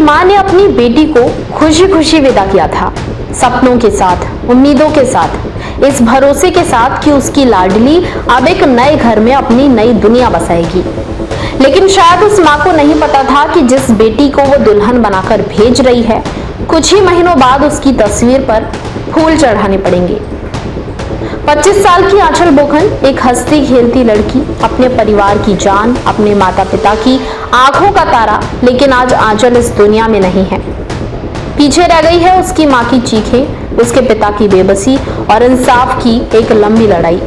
माँ ने अपनी बेटी को खुशी खुशी विदा किया था, सपनों के साथ, उम्मीदों के साथ, इस भरोसे के साथ कि उसकी लाडली अब एक नए घर में अपनी नई दुनिया बसाएगी। लेकिन शायद उस माँ को नहीं पता था कि जिस बेटी को वो दुल्हन बनाकर भेज रही है, कुछ ही महीनों बाद उसकी तस्वीर पर फूल चढ़ाने पड़ेंगे। 25 साल की आंचल बोहन, एक हंसती खेलती लड़की, अपने परिवार की जान, अपने माता पिता की आंखों का तारा। लेकिन आज आंचल इस दुनिया में नहीं है। पीछे रह गई है उसकी माँ की चीखें, उसके पिता की बेबसी और इंसाफ की एक लंबी लड़ाई।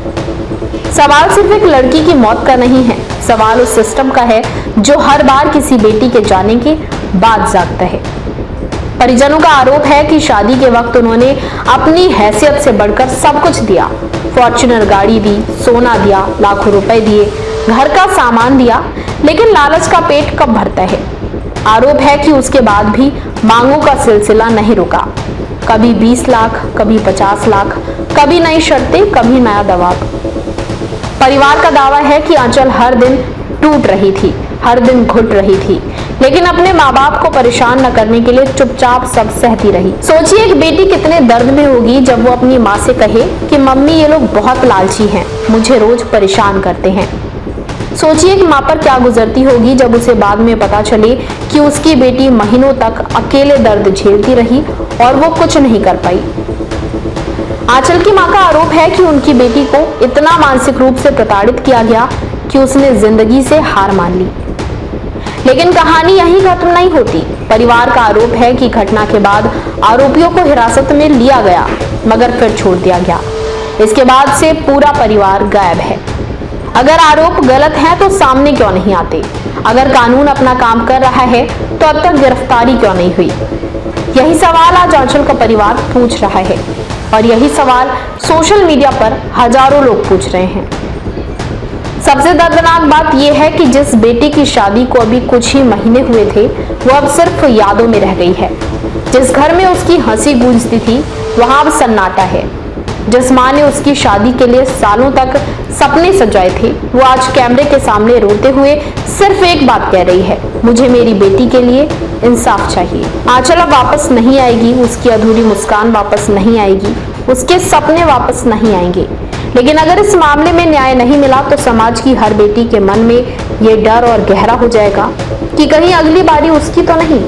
सवाल सिर्फ एक लड़की की मौत का नहीं है, सवाल उस सिस्टम का है जो हर बार किसी बेटी के जाने के बाद जागता है। परिजनों का आरोप है कि शादी के वक्त उन्होंने अपनी हैसियत से बढ़कर सब कुछ दिया। फॉर्च्यूनर गाड़ी दी, सोना दिया, लाखों रुपए दिए, घर का सामान दिया, लेकिन लालच का पेट कब भरता है। आरोप है कि उसके बाद भी मांगों का सिलसिला नहीं रुका। कभी 20 लाख, कभी 50 लाख, कभी नई शर्तें, कभी नया दबाव। परिवार का दावा है कि आंचल हर दिन टूट रही थी, हर दिन घुट रही थी, लेकिन अपने माँ बाप को परेशान न करने के लिए चुपचाप सब सहती रही। सोचिए एक बेटी कितने दर्द में होगी जब वो अपनी माँ से कहे कि मम्मी ये लोग बहुत लालची हैं, मुझे रोज परेशान करते हैं। सोचिए एक माँ पर क्या गुजरती होगी जब उसे बाद में पता चले कि उसकी बेटी महीनों तक अकेले दर्द झेलती रही और वो कुछ नहीं कर पाई। आंचल की माँ का आरोप है कि उनकी बेटी को इतना मानसिक रूप से प्रताड़ित किया गया कि उसने जिंदगी से हार मान ली। लेकिन कहानी यहीं खत्म नहीं होती। परिवार का आरोप है कि घटना के बाद आरोपियों को हिरासत में लिया गया, मगर फिर छोड़ दिया गया। इसके बाद से पूरा परिवार गायब है। अगर आरोप गलत है तो सामने क्यों नहीं आते? अगर कानून अपना काम कर रहा है तो अब तक गिरफ्तारी क्यों नहीं हुई? यही सवाल आज आंचल का परिवार पूछ रहा है, और यही सवाल सोशल मीडिया पर हजारों लोग पूछ रहे हैं। सबसे दर्दनाक बात यह है कि जिस बेटी की शादी को अभी कुछ ही महीने हुए थे, वो अब सिर्फ यादों में रह गई है। जिस घर में उसकी हंसी गूंजती थी, वहां अब सन्नाटा है। जिस माँ ने उसकी शादी के लिए सालों तक सपने सजाए थे, वो आज कैमरे के सामने रोते हुए सिर्फ एक बात कह रही है, मुझे मेरी बेटी के लिए इंसाफ चाहिए। आंचल अब वापस नहीं आएगी, उसकी अधूरी मुस्कान वापस नहीं आएगी, उसके सपने वापस नहीं आएंगे। लेकिन अगर इस मामले में न्याय नहीं मिला तो समाज की हर बेटी के मन में ये डर और गहरा हो जाएगा कि कहीं अगली बारी उसकी तो नहीं।